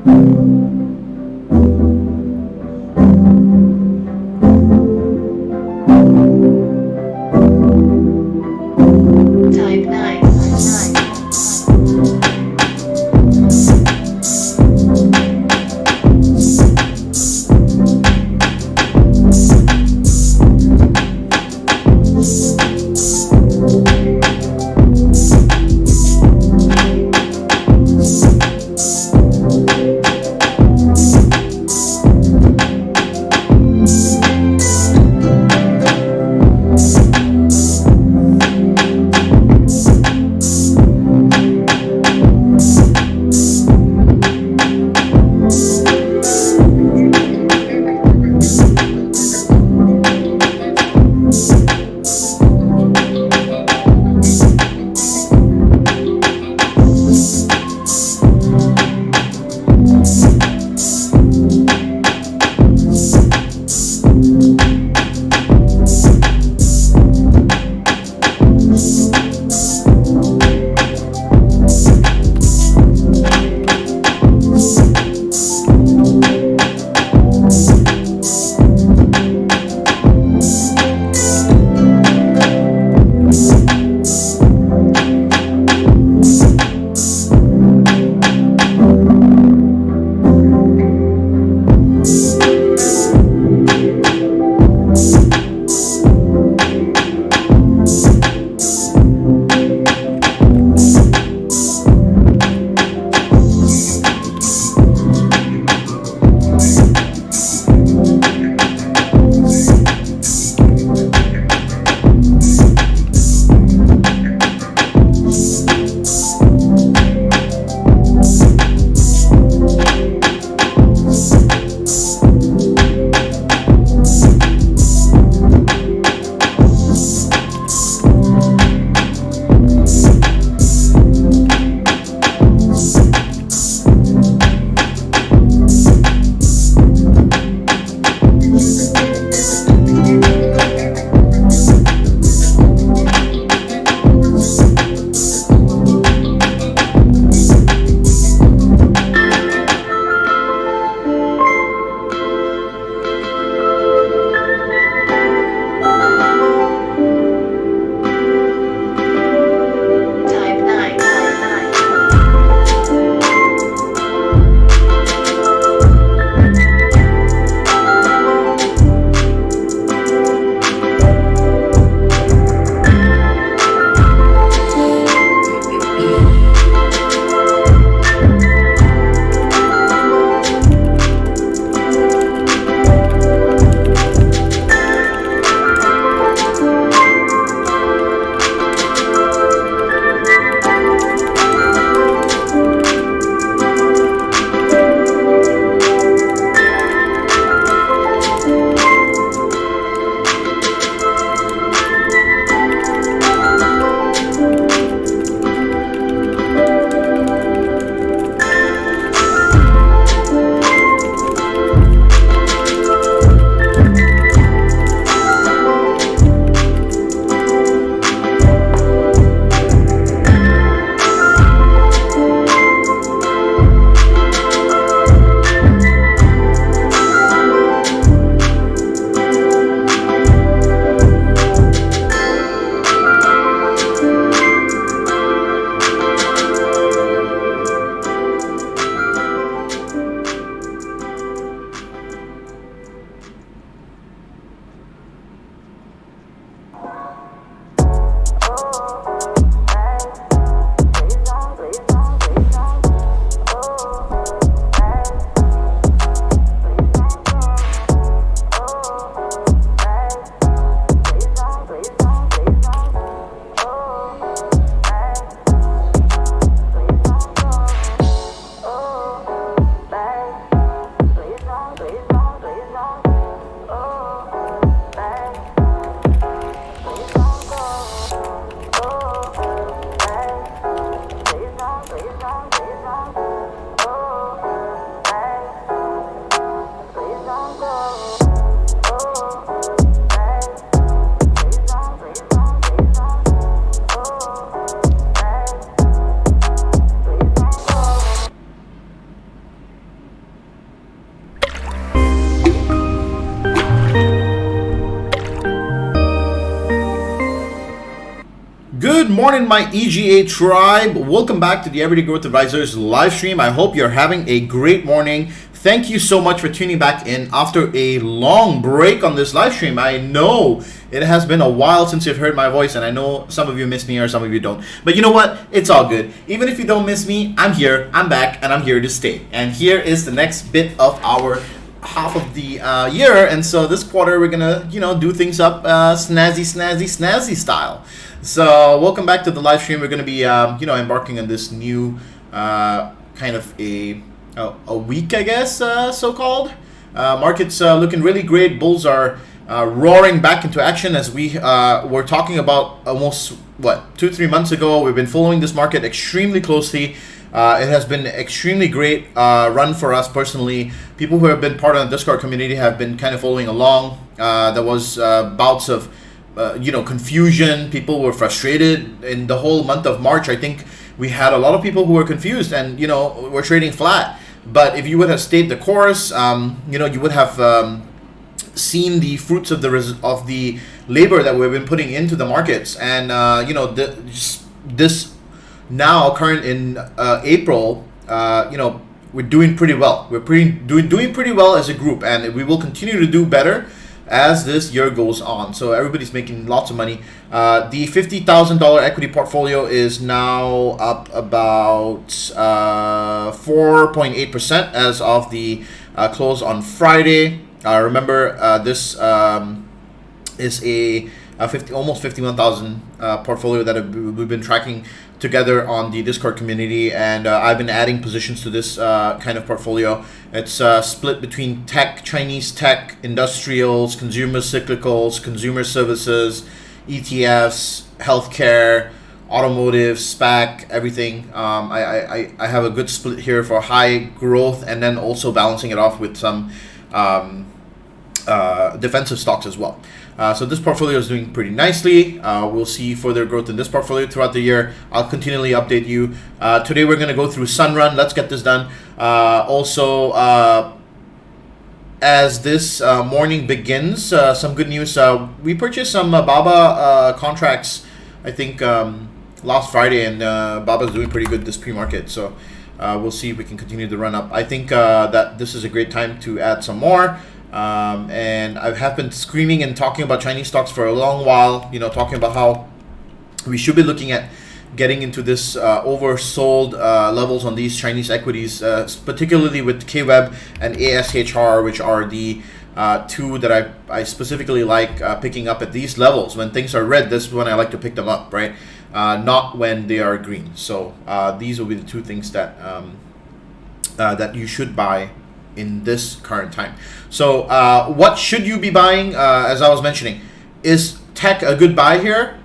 Type 9. morning, my EGA tribe. Welcome back to the Everyday Growth Advisors live stream. I hope you're having a great morning. Thank you so much for tuning back in after a long break on this live stream. I know it has been a while since you've heard my voice, and I know some of you miss me or some of you don't. But you know what? It's all good. Even if you don't miss me, I'm here, I'm back, and I'm here to stay. And here is the next bit of our half of the year, and so this quarter we're gonna do things up snazzy style. So welcome back to the live stream. We're gonna be embarking on this new kind of a week, I guess, so-called. Markets looking really great. Bulls are roaring back into action, as we were talking about almost 2-3 months ago. We've been following this market extremely closely. It has been extremely great run for us personally. People who have been part of the Discord community have been kind of following along. There was bouts of confusion. People were frustrated in the whole month of March. I think we had a lot of people who were confused and were trading flat. But if you would have stayed the course, you would have seen the fruits of the labor that we've been putting into the markets. And this now current in April, we're doing pretty well. We're doing pretty well as a group, and we will continue to do better as this year goes on. So everybody's making lots of money. The $50,000 equity portfolio is now up about 4.8% as of the close on Friday. Remember, this is a almost 51,000 portfolio that we've been tracking together on the Discord community, and I've been adding positions to this kind of portfolio. It's split between tech, Chinese tech, industrials, consumer cyclicals, consumer services, ETFs, healthcare, automotive, SPAC, everything. I have a good split here for high growth, and then also balancing it off with some defensive stocks as well. So this portfolio is doing pretty nicely. We'll see further growth in this portfolio throughout the year. I'll continually update you. Today we're going to go through Sunrun. Let's get this done. Also, as this morning begins, some good news. We purchased some BABA contracts, I think, last Friday, and BABA's doing pretty good this pre-market. So we'll see if we can continue to run up. I think that this is a great time to add some more. And I have been screaming and talking about Chinese stocks for a long while, talking about how we should be looking at getting into this oversold levels on these Chinese equities, particularly with KWEB and ASHR, which are the two that I specifically like picking up at these levels. When things are red, this is when I like to pick them up, right? Not when they are green. So these will be the two things that that you should buy in this current time. So what should you be buying? As I was mentioning, is tech a good buy here?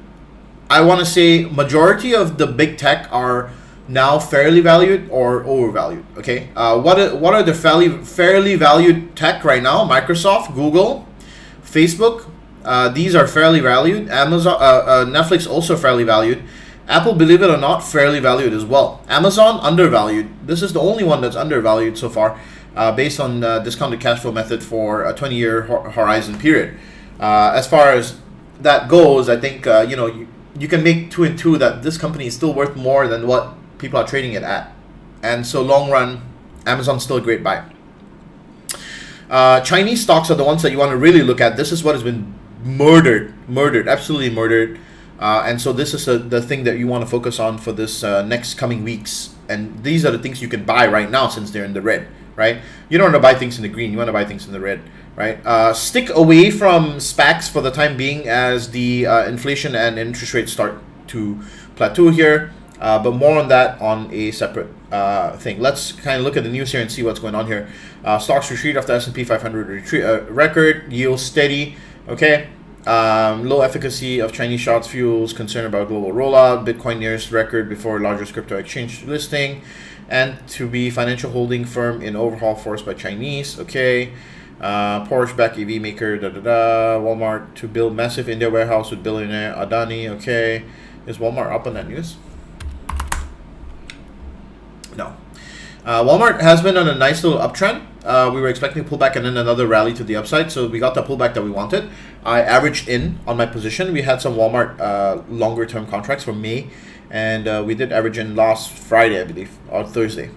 I want to say majority of the big tech are now fairly valued or overvalued. Okay, what are the fairly valued tech right now? Microsoft, Google, Facebook. These are fairly valued. Amazon, Netflix also fairly valued. Apple, believe it or not, fairly valued as well. Amazon, undervalued. This is the only one that's undervalued so far, based on discounted cash flow method for a 20-year horizon period. As far as that goes, I think you can make 2 and 2 that this company is still worth more than what people are trading it at, and so long run, Amazon's still a great buy. Chinese stocks are the ones that you want to really look at. This is what has been murdered, absolutely murdered, and so this is the thing that you want to focus on for this next coming weeks. And these are the things you can buy right now since they're in the red. Right? You don't want to buy things in the green. You want to buy things in the red, right? Stick away from SPACs for the time being, as the inflation and interest rates start to plateau here. But more on that on a separate thing. Let's kind of look at the news here and see what's going on here. Stocks retreat after S&P 500 retreat record. Yield steady. Okay. Low efficacy of Chinese shots fuels concern about global rollout. Bitcoin nearest record before largest crypto exchange listing. And to be financial holding firm in overhaul forced by Chinese. Okay. Porsche back EV maker. Walmart to build massive India warehouse with billionaire Adani. Okay. Is Walmart up on that news? No. Walmart has been on a nice little uptrend. We were expecting a pullback and then another rally to the upside, so we got the pullback that we wanted. I averaged in on my position. We had some Walmart longer term contracts for May, and we did average in last Friday, I believe, or Thursday.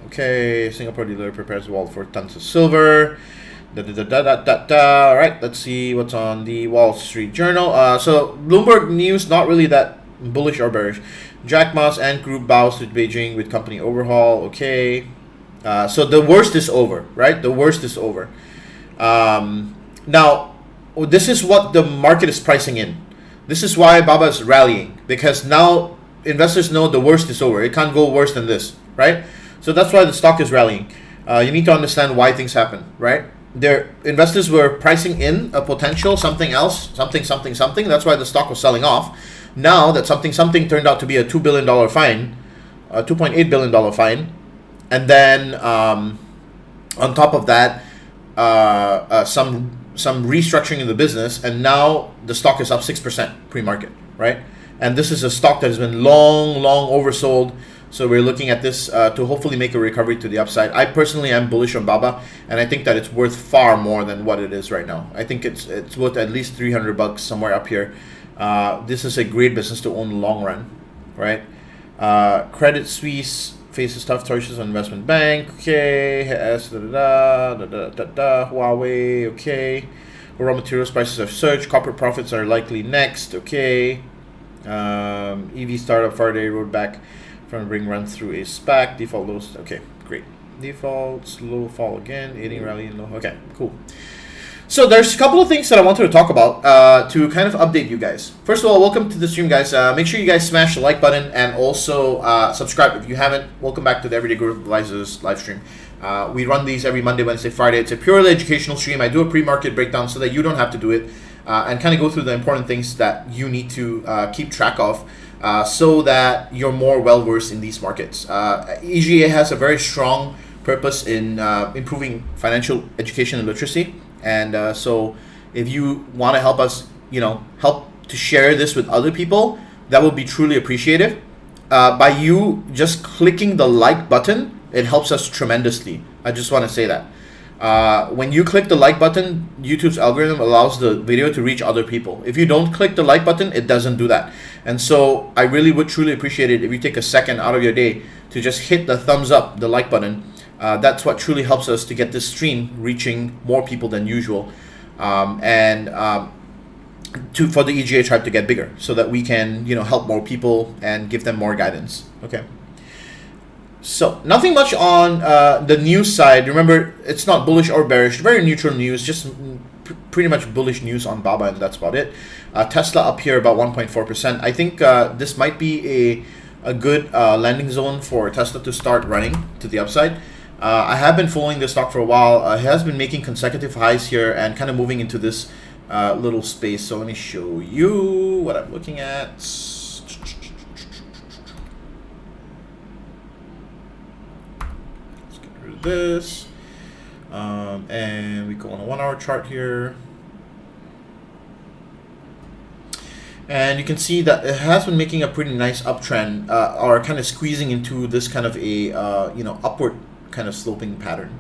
Okay, Singapore dealer prepares the wallet for tons of silver. All right, let's see what's on the Wall Street Journal. So Bloomberg news, not really that bullish or bearish. Jack Ma's Ant Group bows to Beijing with company overhaul. Okay, so the worst is over, right? The worst is over. Now, this is what the market is pricing in. This is why Baba is rallying, because now investors know the worst is over. It can't go worse than this, right? So that's why the stock is rallying. You need to understand why things happen, right? Their investors were pricing in a potential something else, something. That's why the stock was selling off. Now that something turned out to be a $2 billion fine, a $2.8 billion fine, and then on top of that, some restructuring in the business, and now the stock is up 6% pre-market, right? And this is a stock that has been long oversold. So we're looking at this to hopefully make a recovery to the upside. I personally am bullish on Baba, and I think that it's worth far more than what it is right now. I think it's worth at least $300 somewhere up here. This is a great business to own long run, right? Credit Suisse faces tough choices on investment bank. Okay, Huawei. Okay, raw materials prices have surged. Corporate profits are likely next. Okay, EV startup Faraday rode back from ring run through a SPAC. Default lows. Okay, great. Defaults low fall again. Aiding rally low. Okay, cool. So there's a couple of things that I wanted to talk about to kind of update you guys. First of all, welcome to the stream, guys. Make sure you guys smash the like button and also subscribe if you haven't. Welcome back to the Everyday Growth Advisors live stream. We run these every Monday, Wednesday, Friday. It's a purely educational stream. I do a pre-market breakdown so that you don't have to do it, and kind of go through the important things that you need to keep track of. So that you're more well-versed in these markets. EGA has a very strong purpose in improving financial education and literacy. And so if you want to help us, help to share this with other people, that would be truly appreciated. By you just clicking the like button, it helps us tremendously. I just want to say that. When you click the like button, YouTube's algorithm allows the video to reach other people. If you don't click the like button, it doesn't do that. And so I really would truly appreciate it if you take a second out of your day to just hit the thumbs up, the like button. That's what truly helps us to get this stream reaching more people than usual, and for the EGA tribe to get bigger, so that we can help more people and give them more guidance. Okay. So nothing much on the news side. Remember, it's not bullish or bearish, very neutral news, just pretty much bullish news on Baba, and that's about it. Tesla up here about 1.4%. I think this might be a good landing zone for Tesla to start running to the upside. I have been following this stock for a while. It has been making consecutive highs here and kind of moving into this little space. So let me show you what I'm looking at. Let's get rid of this. And we go on a 1 hour chart here. And you can see that it has been making a pretty nice uptrend, or kind of squeezing into this kind of a upward kind of sloping pattern.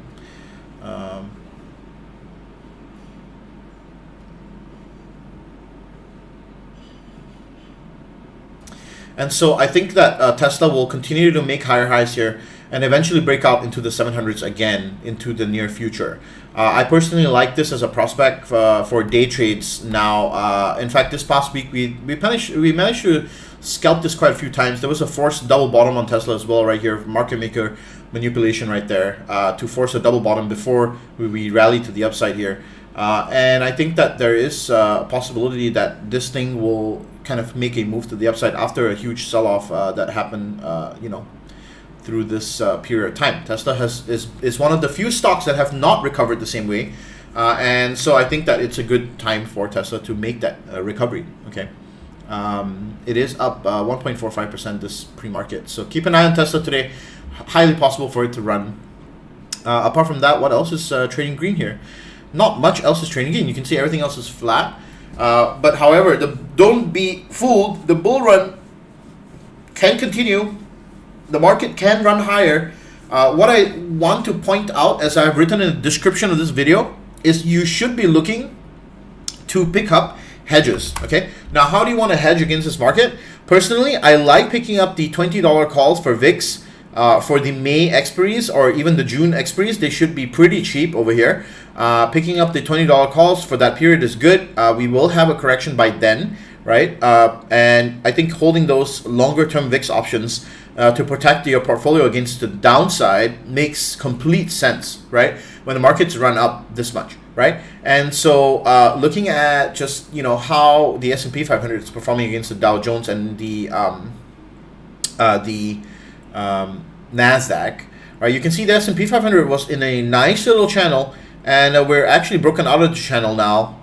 And so I think that Tesla will continue to make higher highs here and eventually break out into the 700s again into the near future. I personally like this as a prospect for day trades now. In fact, this past week we managed to scalp this quite a few times. There was a forced double bottom on Tesla as well right here, market maker manipulation right there to force a double bottom before we rally to the upside here. And I think that there is a possibility that this thing will kind of make a move to the upside after a huge sell-off that happened, through this period of time. Tesla is one of the few stocks that have not recovered the same way, and so I think that it's a good time for Tesla to make that recovery. Okay, it is up 1.45% this pre-market, so keep an eye on Tesla today. Highly possible for it to run. Apart from that, what else is trading green here? Not much else is trading green. You can see everything else is flat. But however, don't be fooled. The bull run can continue. The market can run higher. What I want to point out, as I've written in the description of this video, is you should be looking to pick up hedges. Okay, now how do you want to hedge against this market? Personally, I like picking up the $20 calls for VIX for the May expiries or even the June expiries. They should be pretty cheap over here. Picking up the $20 calls for that period is good. We will have a correction by then, right? And I think holding those longer term VIX options to protect your portfolio against the downside makes complete sense, right? When the markets run up this much, right? And so looking at just, you know, how the S&P 500 is performing against the Dow Jones and the Nasdaq, right? You can see the S&P 500 was in a nice little channel, and we're actually broken out of the channel now.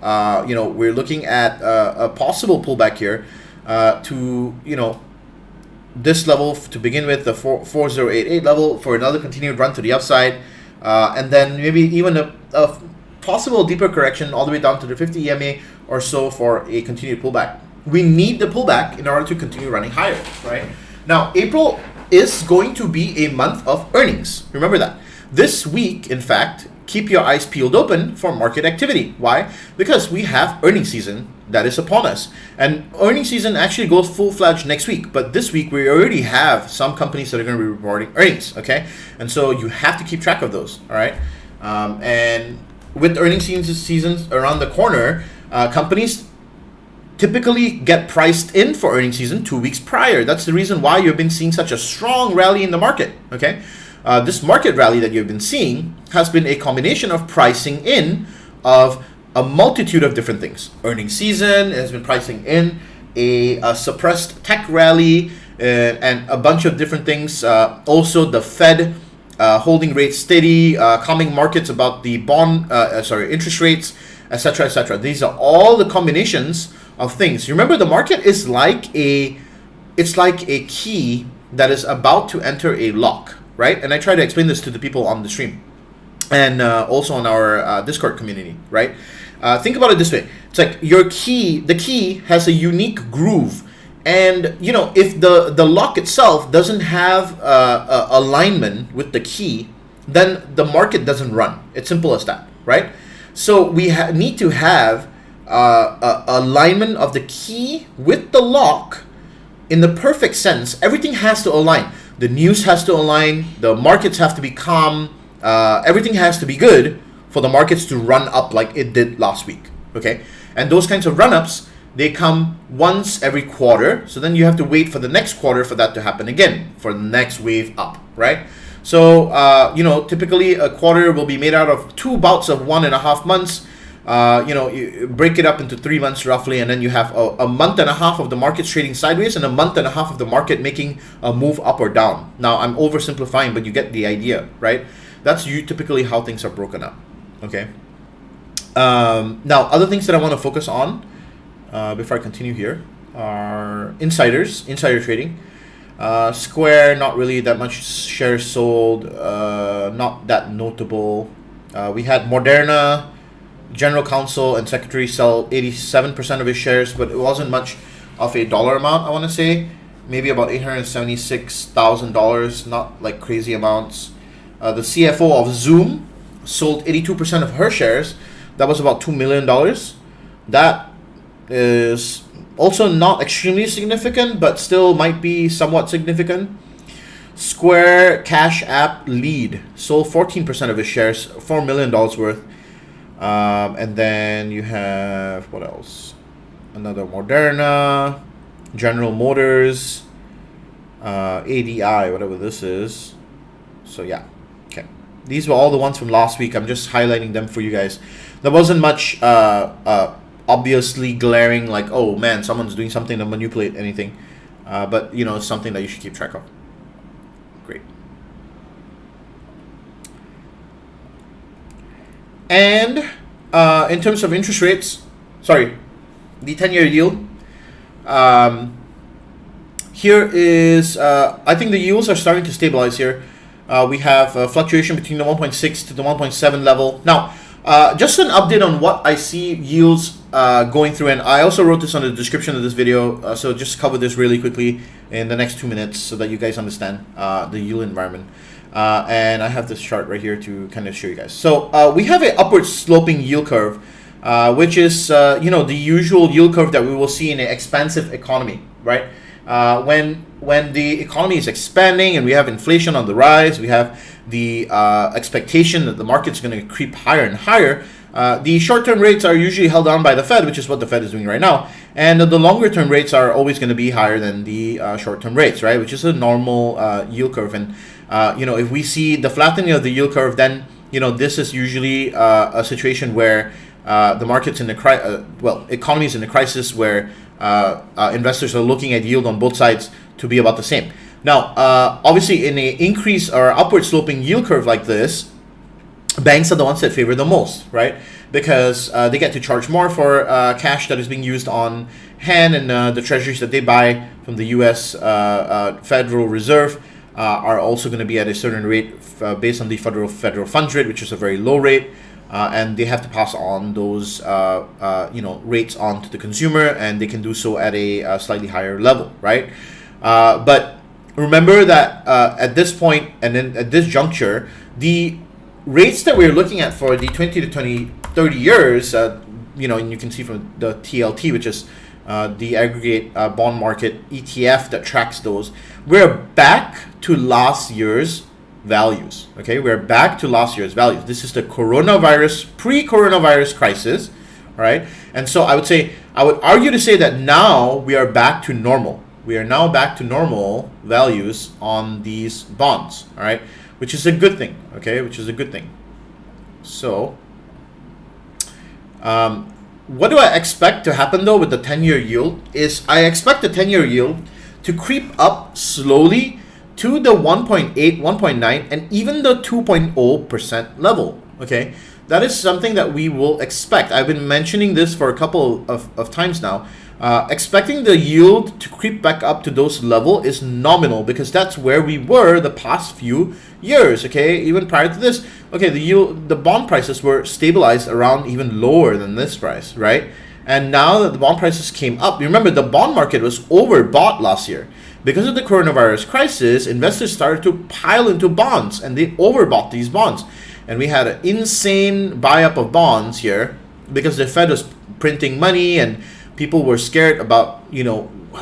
You know, we're looking at a possible pullback here to, you know, this level to begin with, the 4088 level, for another continued run to the upside, and then maybe even a possible deeper correction all the way down to the 50 EMA or so for a continued pullback. We need the pullback in order to continue running higher, right? Now, April is going to be a month of earnings. Remember that. This week, in fact, keep your eyes peeled open for market activity. Why? Because we have earnings season that is upon us. And earnings season actually goes full-fledged next week. But this week, we already have some companies that are going to be reporting earnings, okay? And so you have to keep track of those, all right? And with earnings seasons around the corner, companies typically get priced in for earnings season 2 weeks prior. That's the reason why you've been seeing such a strong rally in the market, okay? This market rally that you've been seeing has been a combination of pricing in of a multitude of different things. Earnings season has been pricing in a suppressed tech rally and a bunch of different things. Also, the Fed holding rates steady, calming markets about the interest rates, etc., etc. These are all the combinations of things. Remember, the market is like a key that is about to enter a lock, right? And I try to explain this to the people on the stream and also on our Discord community, right? Think about it this way. It's like your key, the key has a unique groove. And, you know, if the lock itself doesn't have alignment with the key, then the market doesn't run. It's simple as that, right? So we need to have alignment of the key with the lock in the perfect sense. Everything has to align. The news has to align. The markets have to be calm. Everything has to be good for the markets to run up like it did last week, okay? And those kinds of run-ups, they come once every quarter. So then you have to wait for the next quarter for that to happen again, for the next wave up, right? So, you know, typically a quarter will be made out of 2 bouts of 1.5 months. You know, you break it up into 3 months roughly, and then you have a month and a half of the market trading sideways and a month and a half of the market making a move up or down. Now, I'm oversimplifying, but you get the idea, right? That's typically how things are broken up, okay? Now, other things that I want to focus on before I continue here are insider trading. Square, not really that much shares sold, not that notable. We had Moderna, General Counsel and Secretary sell 87% of his shares, but it wasn't much of a dollar amount, I want to say. Maybe about $876,000, not like crazy amounts. The CFO of Zoom sold 82% of her shares. That was about $2 million. That is also not extremely significant, but still might be somewhat significant. Square Cash App Lead sold 14% of his shares, $4 million worth. And then you have, what else? Another Moderna, General Motors, ADI, whatever this is. So yeah, okay. These were all the ones from last week. I'm just highlighting them for you guys. There wasn't much obviously glaring, like, oh man, someone's doing something to manipulate anything. But, you know, it's something that you should keep track of. Great. And in terms of interest rates, the 10-year yield, here is, I think the yields are starting to stabilize here. We have a fluctuation between the 1.6 to the 1.7 level. Now, just an update on what I see yields going through, and I also wrote this on the description of this video, so just cover this really quickly in the next 2 minutes so that you guys understand the yield environment. And I have this chart right here to kind of show you guys. So we have an upward sloping yield curve which is the usual yield curve that we will see in an expansive economy, right? When the economy is expanding and we have inflation on the rise, we have the expectation that the market's going to creep higher and higher. The short-term rates are usually held down by the Fed, which is what the Fed is doing right now, and the longer-term rates are always going to be higher than the short-term rates, right? Which is a normal yield curve, and if we see the flattening of the yield curve, then this is usually a situation where the market's in the economy is in a crisis where investors are looking at yield on both sides to be about the same. Now, obviously, in an increase or upward sloping yield curve like this, banks are the ones that favor the most, right? Because they get to charge more for cash that is being used on hand, and the treasuries that they buy from the U.S. Federal Reserve are also going to be at a certain rate based on the federal funds rate, which is a very low rate, and they have to pass on those rates on to the consumer, and they can do so at a slightly higher level, right? But remember that at this point and then at this juncture, the rates that we're looking at for the 20 to 30 years, and you can see from the TLT, which is the aggregate bond market ETF that tracks those, we're back to last year's values. Okay, we're back to last year's values. This is the pre-coronavirus crisis, all right? And so I would argue to say that now we are back to normal. We are now back to normal values on these bonds, all right? Which is a good thing, okay? Which is a good thing. So, what do I expect to happen though with the 10-year yield is I expect the 10-year yield to creep up slowly to the 1.8, 1.9, and even the 2.0% level, okay? That is something that we will expect. I've been mentioning this for a couple of times now. Expecting the yield to creep back up to those level is nominal because that's where we were the past few years, okay? Even prior to this, okay, the bond prices were stabilized around even lower than this price, right? And now that the bond prices came up, you remember the bond market was overbought last year. Because of the coronavirus crisis, investors started to pile into bonds and they overbought these bonds. And we had an insane buy-up of bonds here because the Fed was printing money and people were scared about,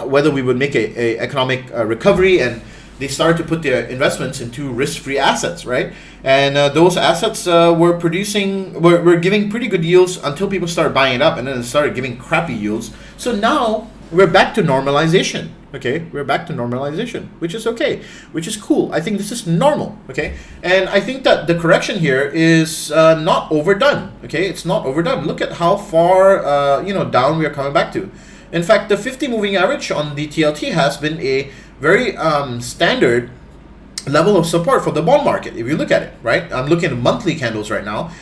whether we would make a economic recovery, and they started to put their investments into risk-free assets, right? And those assets were giving pretty good yields until people started buying it up, and then it started giving crappy yields. So now we're back to normalization. Okay, we're back to normalization, which is okay, which is cool. I think this is normal, okay? And I think that the correction here is not overdone, okay? It's not overdone. Look at how far, down we are coming back to. In fact, the 50 moving average on the TLT has been a very standard level of support for the bond market, if you look at it, right? I'm looking at monthly candles right now,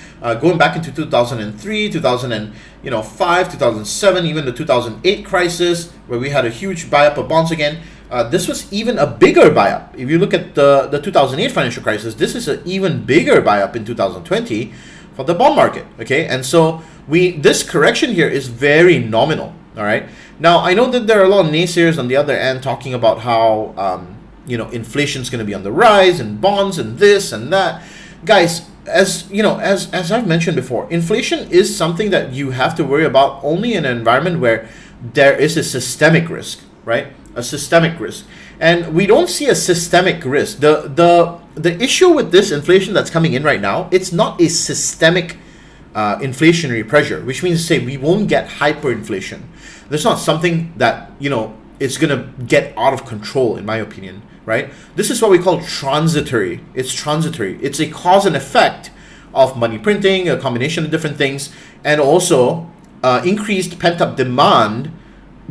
going back into 2003, 2005, 2007, even the 2008 crisis, where we had a huge buy-up of bonds again. This was even a bigger buy-up. If you look at the 2008 financial crisis, this is an even bigger buy-up in 2020 for the bond market, okay? And so this correction here is very nominal, all right? Now, I know that there are a lot of naysayers on the other end talking about how inflation's going to be on the rise and bonds and this and that. Guys, as I've mentioned before, inflation is something that you have to worry about only in an environment where there is a systemic risk, right? A systemic risk. And we don't see a systemic risk. The issue with this inflation that's coming in right now, it's not a systemic inflationary pressure, which means to say we won't get hyperinflation. There's not something that, it's going to get out of control, in my opinion, right? This is what we call transitory. It's transitory. It's a cause and effect of money printing, a combination of different things, and also increased pent-up demand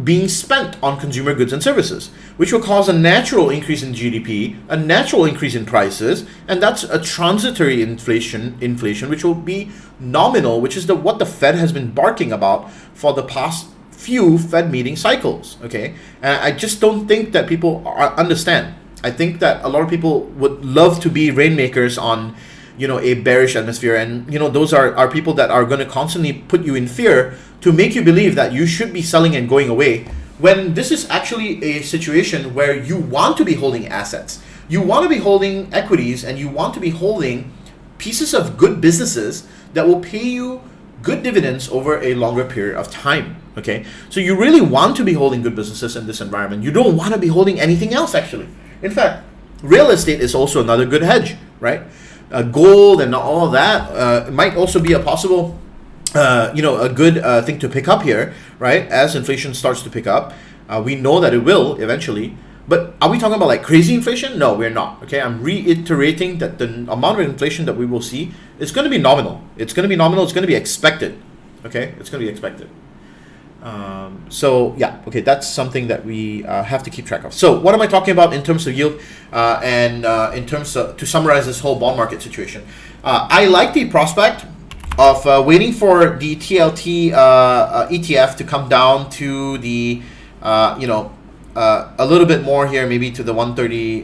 being spent on consumer goods and services, which will cause a natural increase in GDP, a natural increase in prices, and that's a transitory inflation which will be nominal, which is what the Fed has been barking about for the past few Fed meeting cycles, okay? And I just don't think that people understand. I think that a lot of people would love to be rainmakers on, a bearish atmosphere, and those are people that are going to constantly put you in fear to make you believe that you should be selling and going away, when this is actually a situation where you want to be holding assets, you want to be holding equities, and you want to be holding pieces of good businesses that will pay you good dividends over a longer period of time. Okay, so you really want to be holding good businesses in this environment. You don't want to be holding anything else, actually. In fact, real estate is also another good hedge, right? Gold and all of that might also be a possible, a good thing to pick up here, right? As inflation starts to pick up, we know that it will eventually. But are we talking about like crazy inflation? No, we're not. Okay, I'm reiterating that the amount of inflation that we will see is going to be nominal. It's going to be nominal. It's going to be expected. Okay, it's going to be expected. So yeah, okay, that's something that we have to keep track of. So what am I talking about in terms of yield and in terms of, to summarize this whole bond market situation? I like the prospect of waiting for the TLT ETF to come down to the, a little bit more here, maybe to the 130,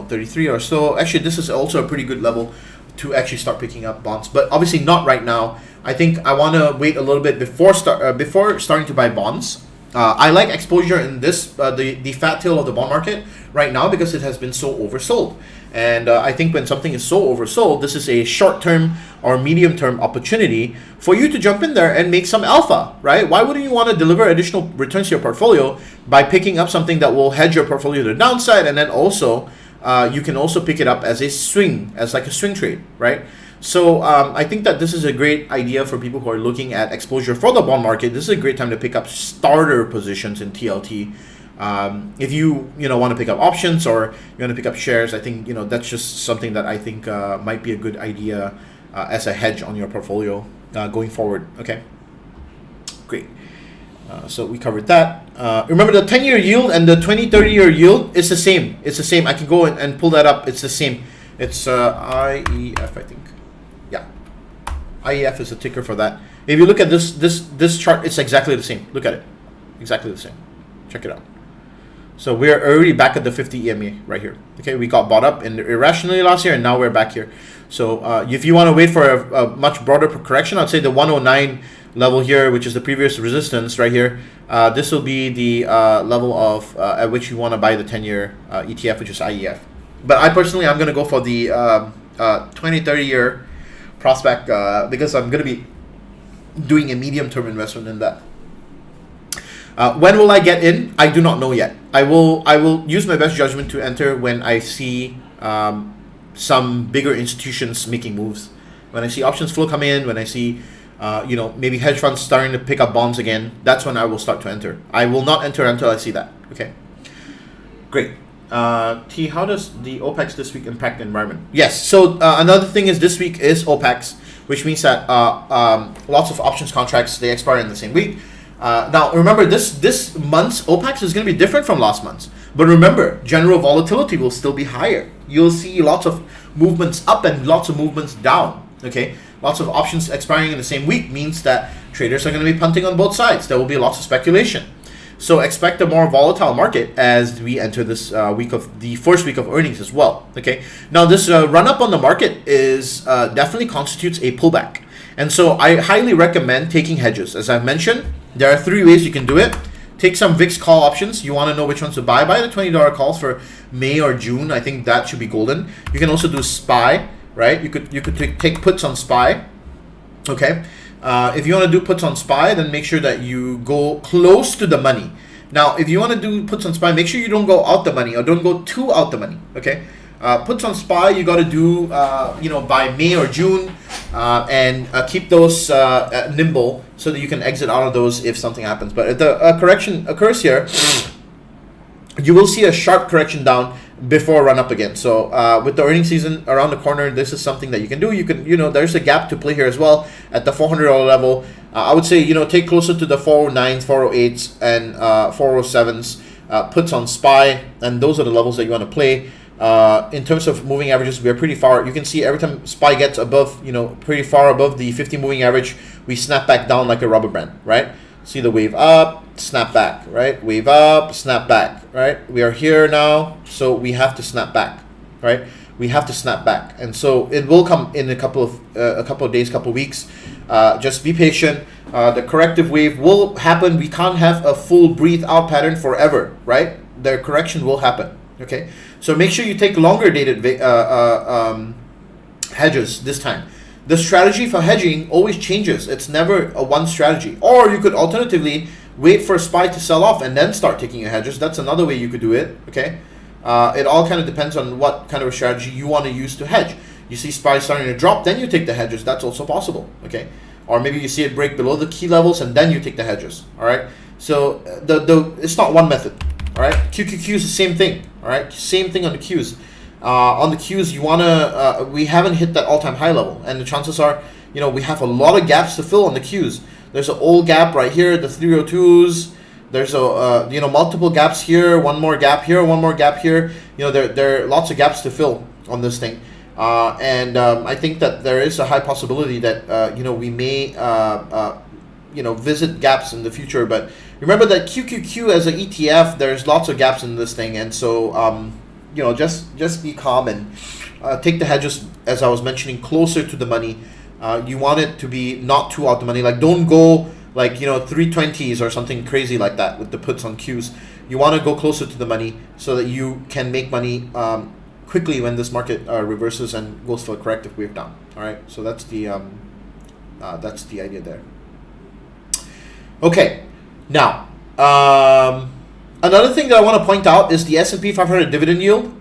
33 or so. Actually, this is also a pretty good level to actually start picking up bonds, but obviously not right now. I think I want to wait a little bit before starting to buy bonds. I like exposure in this the fat tail of the bond market right now because it has been so oversold, and I think when something is so oversold, this is a short-term or medium-term opportunity for you to jump in there and make some alpha, right? Why wouldn't you want to deliver additional returns to your portfolio by picking up something that will hedge your portfolio to the downside, and then also you can also pick it up as a swing, as like a swing trade, right? So I think that this is a great idea for people who are looking at exposure for the bond market. This is a great time to pick up starter positions in TLT. If you want to pick up options or you want to pick up shares, I think that's just something that I think might be a good idea as a hedge on your portfolio going forward. Okay, great. So we covered that. Remember, the 10-year yield and the 20-30-year yield is the same. It's the same. I can go and pull that up. It's the same. It's IEF, I think. Yeah, IEF is a ticker for that. If you look at this chart, it's exactly the same. Look at it, exactly the same. Check it out. So we're already back at the 50 EMA right here. Okay, we got bought up irrationally last year, and now we're back here. So if you want to wait for a much broader correction, I'd say the 109 level here, which is the previous resistance right here. This will be the level of at which you want to buy the 10-year ETF, which is IEF. But I personally, I'm going to go for the 20-30 year prospect because I'm going to be doing a medium-term investment in that. When will I get in? I do not know yet. I will use my best judgment to enter when I see some bigger institutions making moves. When I see options flow come in, when I see maybe hedge funds starting to pick up bonds again, that's when I will start to enter. I will not enter until I see that. Okay, great. T, how does the OPEX this week impact the environment? Yes, so another thing is this week is OPEX, which means that lots of options contracts, they expire in the same week. Now, remember, this month's OPEX is going to be different from last month's. But remember, general volatility will still be higher. You'll see lots of movements up and lots of movements down. Okay, lots of options expiring in the same week means that traders are going to be punting on both sides. There will be lots of speculation. So expect a more volatile market as we enter this the first week of earnings as well. Okay, now this run up on the market is definitely constitutes a pullback, and so I highly recommend taking hedges. As I've mentioned, there are 3 ways you can do it. Take some VIX call options. You want to know which ones to buy. Buy the $20 calls for May or June. I think that should be golden. You can also do SPY, right? You could take puts on SPY. Okay. If you want to do puts on SPY, then make sure that you go close to the money. Now, if you want to do puts on SPY, make sure you don't go out the money or don't go too out the money. Okay. Puts on SPY, you got to do by May or June, and keep those nimble so that you can exit out of those if something happens. But if the correction occurs here, you will see a sharp correction down before run up again. So with the earnings season around the corner, this is something that you can do. You can, there's a gap to play here as well at the $400 level. I would say, take closer to the 409s, 408s, and 407s puts on SPY, and those are the levels that you want to play. In terms of moving averages, we are pretty far. You can see every time SPY gets above, pretty far above the 50 moving average, we snap back down like a rubber band, right? See the wave up, snap back, right? Wave up, snap back, right? We are here now, so we have to snap back, right? We have to snap back, and so it will come in a couple of days, couple of weeks. Just be patient. The corrective wave will happen. We can't have a full breathe out pattern forever, right? The correction will happen. Okay, so make sure you take longer dated hedges this time. the strategy for hedging always changes. It's never a one strategy. Or you could alternatively wait for a SPY to sell off and then start taking your hedges. That's another way you could do it, okay? It all kind of depends on what kind of a strategy you want to use to hedge. You see SPY starting to drop, then you take the hedges. That's also possible, okay? Or maybe you see it break below the key levels and then you take the hedges, all right? So it's not one method, all right? QQQ is the same thing, all right? Same thing on the Qs. On the Qs, you want to, we haven't hit that all-time high level, and the chances are, you know, we have a lot of gaps to fill on the Qs. There's an old gap right here, the 302s. There's a, you know, multiple gaps here, one more gap here, one more gap here. You know, there are lots of gaps to fill on this thing. I think that there is a high possibility that, you know, we may, you know, visit gaps in the future. But remember that QQQ as an ETF, there's lots of gaps in this thing. And so, you know, just be calm and take the hedges, as I was mentioning, closer to the money. You want it to be not too out the money. Like, don't go like, you know, 320s or something crazy like that with the puts on Qs. You want to go closer to the money so that you can make money quickly when this market reverses and goes for a corrective wave down. All right, so that's the idea there. Okay, now another thing that I want to point out is the S&P 500 dividend yield.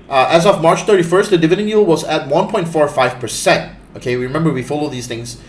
As of March 31st, the dividend yield was at 1.45%. Okay, remember we follow these things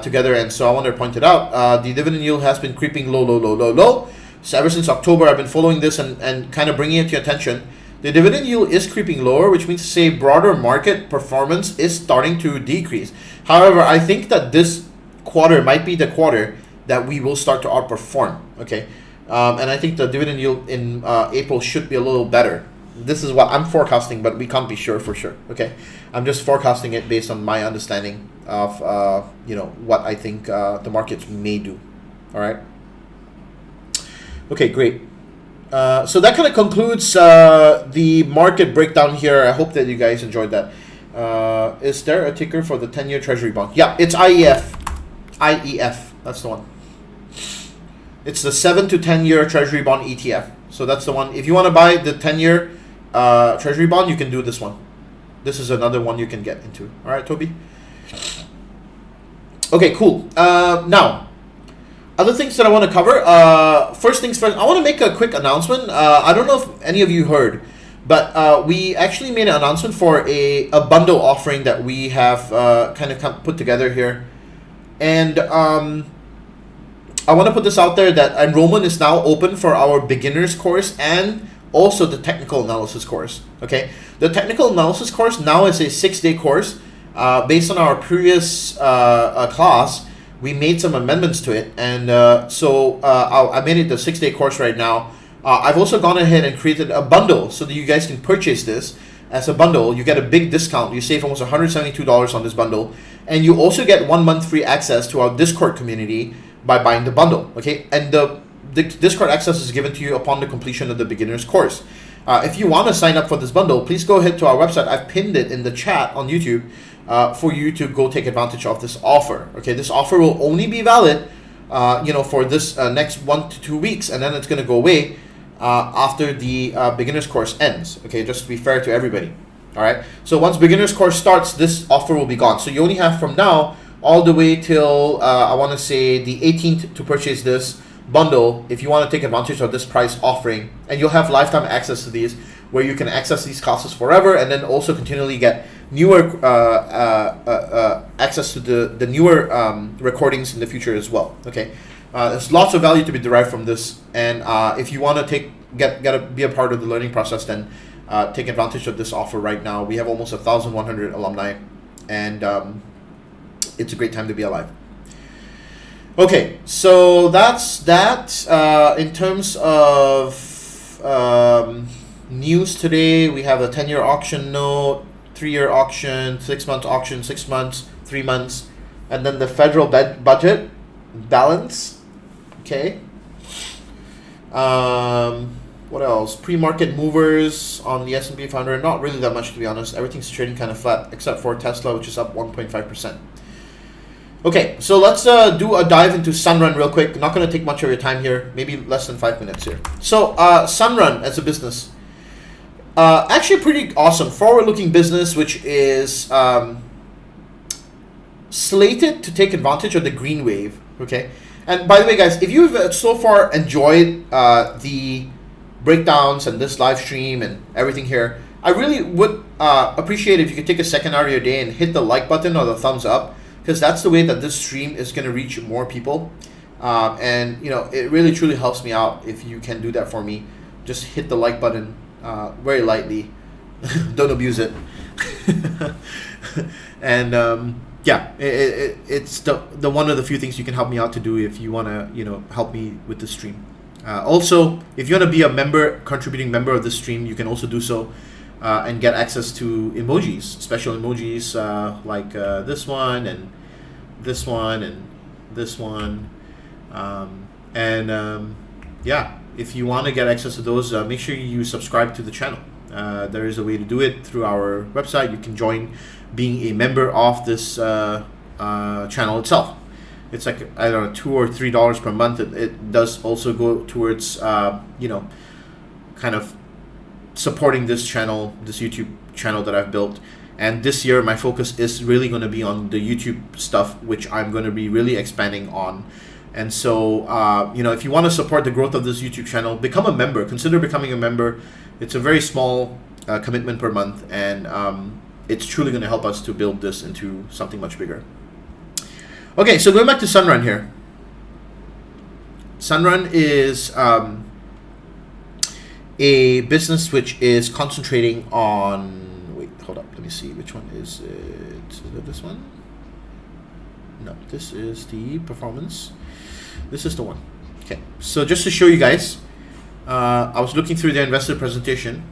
together, and so I wanted to point it out. The dividend yield has been creeping low. So ever since October, I've been following this and kind of bringing it to your attention. The dividend yield is creeping lower, which means to say broader market performance is starting to decrease. However, I think that this quarter might be the quarter that we will start to outperform. Okay, and I think the dividend yield in April should be a little better. This is what I'm forecasting, but we can't be sure for sure. Okay, I'm just forecasting it based on my understanding of you know, what I think the markets may do. All right. Okay, great. So that kind of concludes the market breakdown here. I hope that you guys enjoyed that. Is there a ticker for the 10-year Treasury bond? Yeah, it's IEF. IEF, that's the one. It's the 7 to 10-year Treasury bond ETF. So that's the one. If you want to buy the 10-year Treasury bond, you can do this one. This is another one you can get into. All right, Toby? Okay, cool. Now, other things that I want to cover. First things first, I want to make a quick announcement. I don't know if any of you heard, but we actually made an announcement for a bundle offering that we have kind of put together here. And I want to put this out there that enrollment is now open for our beginners course and also the technical analysis course. Okay, the technical analysis course now is a 6-day course. Based on our previous class, we made some amendments to it, and so I made it the 6-day course right now. I've also gone ahead and created a bundle so that you guys can purchase this as a bundle. You get a big discount. You save almost $172 on this bundle, and you also get 1 month free access to our Discord community by buying the bundle. Okay, and the Discord access is given to you upon the completion of the beginner's course. If you want to sign up for this bundle, please go ahead to our website. I've pinned it in the chat on YouTube for you to go take advantage of this offer. Okay, this offer will only be valid, you know, for this next 1 to 2 weeks, and then it's going to go away after the beginner's course ends. Okay, just to be fair to everybody. All right. So once beginner's course starts, this offer will be gone. So you only have from now all the way till I want to say the 18th to purchase this bundle if you want to take advantage of this price offering, and you'll have lifetime access to these, where you can access these classes forever, and then also continually get newer access to the newer recordings in the future as well. Okay, there's lots of value to be derived from this, and if you want to be a part of the learning process, then take advantage of this offer right now. We have almost 1,100 alumni, and it's a great time to be alive. Okay, so that's that. In terms of news today, we have a 10-year auction note, 3-year auction, 6-month auction, 6 months, 3 months, and then the federal budget balance. Okay. What else? Pre-market movers on the S&P 500. Not really that much, to be honest. Everything's trading kind of flat, except for Tesla, which is up 1.5%. Okay, so let's do a dive into Sunrun real quick. Not going to take much of your time here, maybe less than 5 minutes here. So Sunrun as a business, actually pretty awesome, forward-looking business, which is slated to take advantage of the green wave. Okay, and by the way, guys, if you've so far enjoyed the breakdowns and this live stream and everything here, I really would appreciate if you could take a second out of your day and hit the like button or the thumbs up, because that's the way that this stream is going to reach more people. And you know, it really truly helps me out if you can do that for me. Just hit the like button very lightly. Don't abuse it. And yeah, it's the one of the few things you can help me out to do if you want to, you know, help me with the stream. Also, if you want to be a member, contributing member of the stream, you can also do so and get access to emojis, special emojis like this one and this one and this one. Yeah, if you want to get access to those, make sure you subscribe to the channel. There is a way to do it through our website. You can join being a member of this channel itself. It's like, I don't know, $2 or $3 per month. It does also go towards you know, kind of supporting this channel, this YouTube channel that I've built. And this year my focus is really going to be on the YouTube stuff, which I'm going to be really expanding on. And so you know, if you want to support the growth of this YouTube channel, become a member. Consider becoming a member. It's a very small commitment per month, and it's truly going to help us to build this into something much bigger. Okay, so going back to Sunrun here. Sunrun is a business which is concentrating on, wait, hold up, let me see, which one is it? Is it this one? No, this is the performance. This is the one. Okay, so just to show you guys, I was looking through their investor presentation.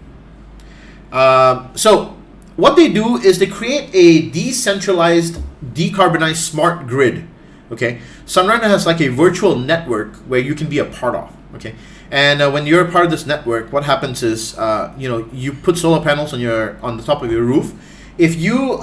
So what they do is they create a decentralized, decarbonized smart grid. Okay, Sunrun has like a virtual network where you can be a part of. Okay, and when you're a part of this network, what happens is you know, you put solar panels on the top of your roof. If you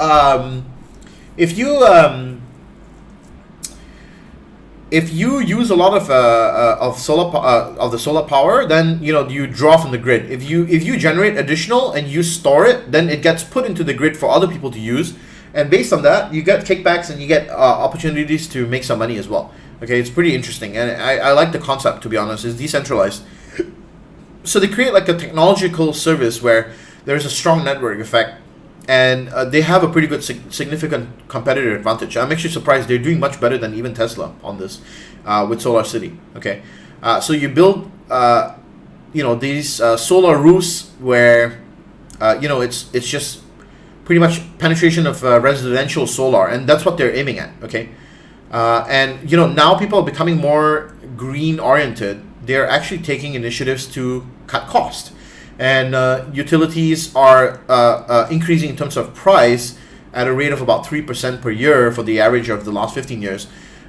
use a lot of the solar power, then you know, you draw from the grid. If you generate additional and you store it, then it gets put into the grid for other people to use, and based on that, you get kickbacks and you get opportunities to make some money as well. Okay, it's pretty interesting, and I like the concept, to be honest. It's decentralized, so they create like a technological service where there's a strong network effect, and they have a pretty good significant competitive advantage. I'm actually surprised they're doing much better than even Tesla on this with Solar City. Okay, so you build you know, these solar roofs where you know, it's just pretty much penetration of residential solar, and that's what they're aiming at. Okay, and you know, now people are becoming more green oriented. They're actually taking initiatives to cut cost. And utilities are increasing in terms of price at a rate of about 3% per year for the average of the last 15 years.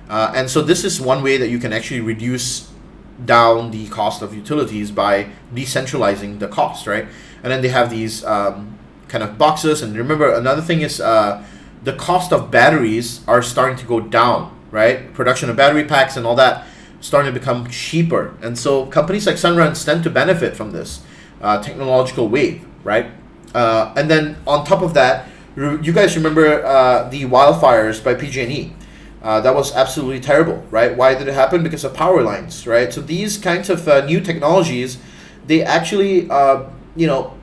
And so this is one way that you can actually reduce down the cost of utilities by decentralizing the cost, right? And then they have these kind of boxes. And remember, another thing is the cost of batteries are starting to go down, right? Production of battery packs and all that starting to become cheaper. And so companies like Sunrun stand to benefit from this technological wave, right? And then on top of that, you guys remember the wildfires by PG&E. That was absolutely terrible, right? Why did it happen? Because of power lines, right? So these kinds of new technologies, they actually, you know,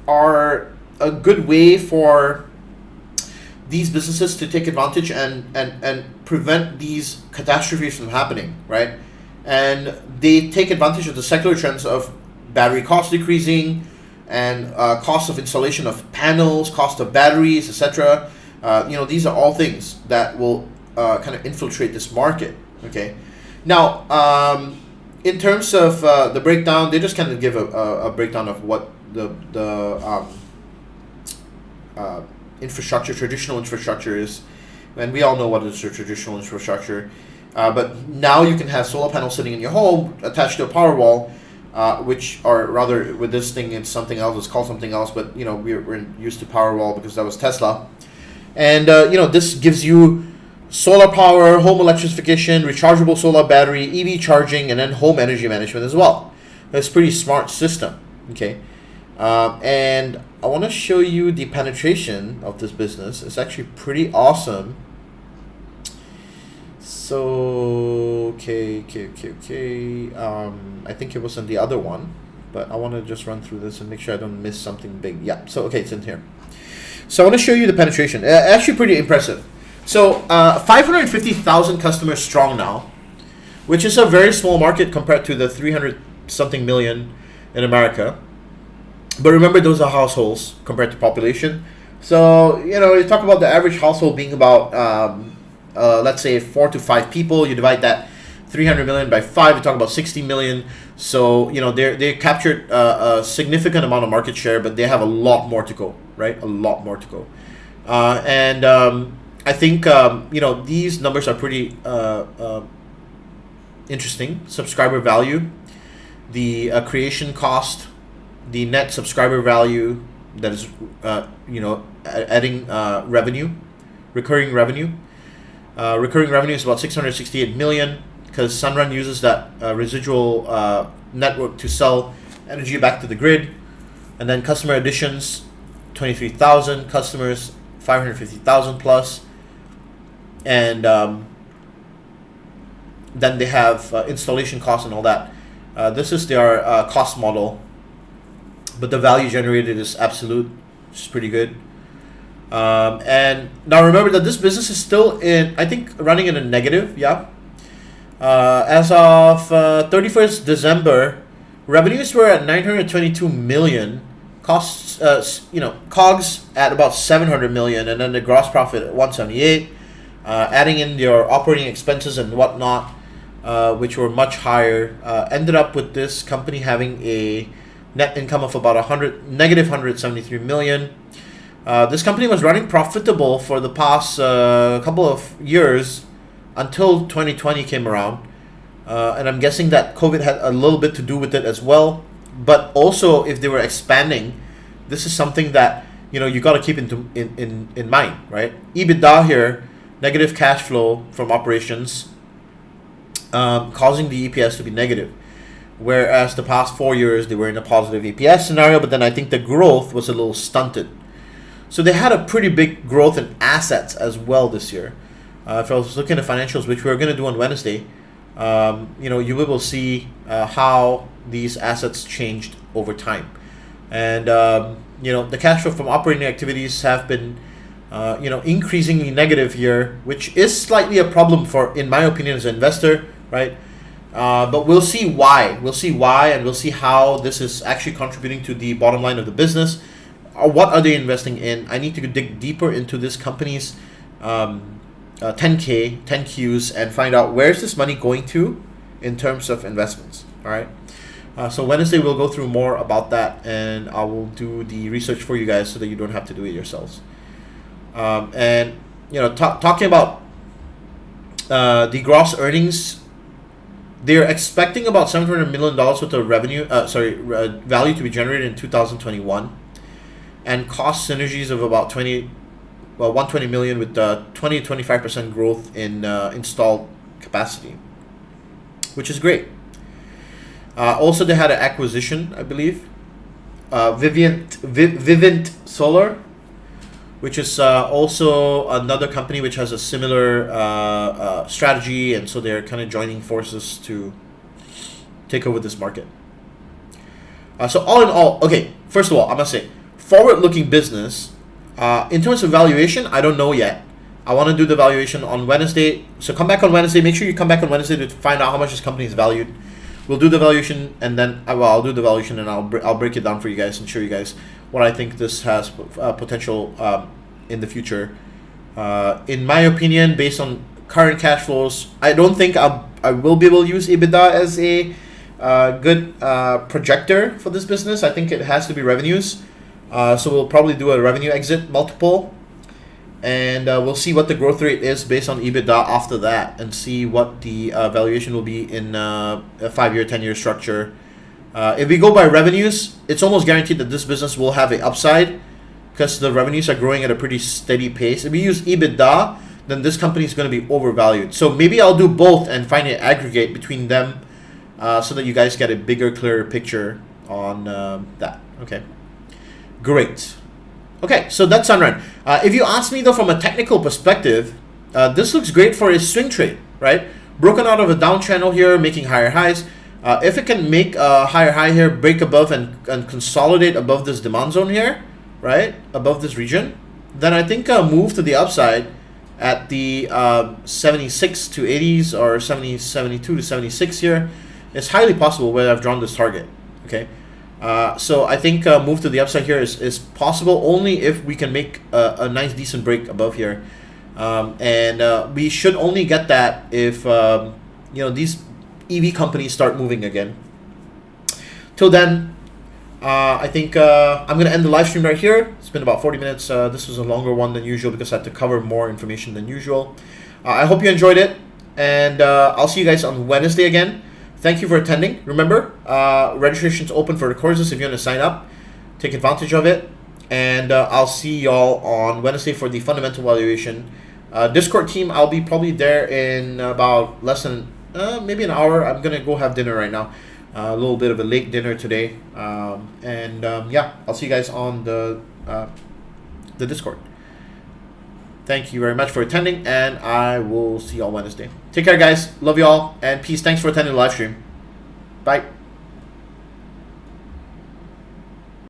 are a good way for these businesses to take advantage and prevent these catastrophes from happening, right? And they take advantage of the secular trends of battery cost decreasing and cost of installation of panels, cost of batteries, etc. You know, these are all things that will kind of infiltrate this market. Okay, now in terms of the breakdown, they just kind of give a breakdown of what the infrastructure, traditional infrastructure is, and we all know what is the traditional infrastructure. But now you can have solar panels sitting in your home attached to a power wall, which, or rather with this thing, it's something else. It's called something else, but you know, we're used to Powerwall because that was Tesla. And you know, this gives you solar power, home electrification, rechargeable solar battery, EV charging, and then home energy management as well. It's a pretty smart system. Okay, and I want to show you the penetration of this business. It's actually pretty awesome. So, okay. I think it was in the other one, but I want to just run through this and make sure I don't miss something big. Yeah, so, okay, it's in here. So I want to show you the penetration. Actually pretty impressive. So 550,000 customers strong now, which is a very small market compared to the 300 something million in America. But remember, those are households compared to population. So, you talk about the average household being about, let's say 4 to 5 people. You divide that 300 million by 5, you talk about 60 million. So, they captured a significant amount of market share, but they have a lot more to go, right? A lot more to go. I think, these numbers are pretty interesting. Subscriber value, the creation cost, the net subscriber value, that is, adding revenue, recurring revenue. Recurring revenue is about 668 million because Sunrun uses that residual network to sell energy back to the grid. And then customer additions, 23,000 customers, 550,000 plus. And then they have installation costs and all that. This is their cost model, but the value generated is absolute, which is pretty good. And now remember that this business is still I think running in a negative, yeah. As of 31st December, revenues were at 922 million, costs, COGS at about 700 million, and then the gross profit at 178. Adding in your operating expenses and whatnot, which were much higher, ended up with this company having a net income of about negative 173 million. This company was running profitable for the past couple of years until 2020 came around, and I'm guessing that COVID had a little bit to do with it as well. But also, if they were expanding, this is something that you got to keep in mind, right? EBITDA here, negative cash flow from operations, causing the EPS to be negative. Whereas the past 4 years, they were in a positive EPS scenario, but then I think the growth was a little stunted. So they had a pretty big growth in assets as well this year. If I was looking at financials, which we're going to do on Wednesday, you will see how these assets changed over time. And, the cash flow from operating activities have been increasingly negative here, which is slightly a problem in my opinion, as an investor, right? But we'll see why. And we'll see how this is actually contributing to the bottom line of the business. What are they investing in? I need to dig deeper into this company's 10Qs and find out where's this money going to in terms of investments. All right. So Wednesday we'll go through more about that, and I will do the research for you guys so that you don't have to do it yourselves. Talking about the gross earnings, they're expecting about $700 million worth of value to be generated in 2021, and cost synergies of about 120 million with 20 to 25% growth in installed capacity, which is great. Also, they had an acquisition, I believe, Vivint Solar, which is also another company which has a similar strategy, and so they're kind of joining forces to take over this market. So all in all, okay, first of all, I must say, forward-looking business, in terms of valuation, I don't know yet. I want to do the valuation on Wednesday, so come back on Wednesday. Make sure you come back on Wednesday to find out how much this company is valued. We'll do the valuation, and then I'll do the valuation, and I'll break it down for you guys and show you guys what I think this has potential in the future. In my opinion, based on current cash flows, I don't think I will be able to use EBITDA as a good projector for this business. I think it has to be revenues. So we'll probably do a revenue exit multiple, and we'll see what the growth rate is based on EBITDA after that, and see what the valuation will be in a 5-year, 10-year structure. If we go by revenues, it's almost guaranteed that this business will have an upside because the revenues are growing at a pretty steady pace. If we use EBITDA, then this company is going to be overvalued. So maybe I'll do both and find an aggregate between them so that you guys get a bigger, clearer picture on that. Okay, great. Okay, so that's Sunrun. If you ask me though, from a technical perspective, this looks great for a swing trade. right? Broken out of a down channel here, making higher highs. If it can make a higher high here, break above and consolidate above this demand zone here, right, above this region, then I think move to the upside at the 76 to 80s or 72 to 76 here. It's highly possible where I've drawn this target, okay? So I think move to the upside here is possible only if we can make a nice decent break above here. And we should only get that if these EV companies start moving again. Till then, I think I'm going to end the live stream right here. It's been about 40 minutes. This was a longer one than usual because I had to cover more information than usual. I hope you enjoyed it, and I'll see you guys on Wednesday again. Thank you for attending. Remember, registration's open for the courses if you want to sign up. Take advantage of it. And I'll see y'all on Wednesday for the fundamental valuation. Discord team, I'll be probably there in about less than maybe an hour. I'm going to go have dinner right now. A little bit of a late dinner today. Yeah, I'll see you guys on the Discord. Thank you very much for attending, and I will see y'all Wednesday. Take care, guys. Love y'all, and peace. Thanks for attending the live stream. Bye.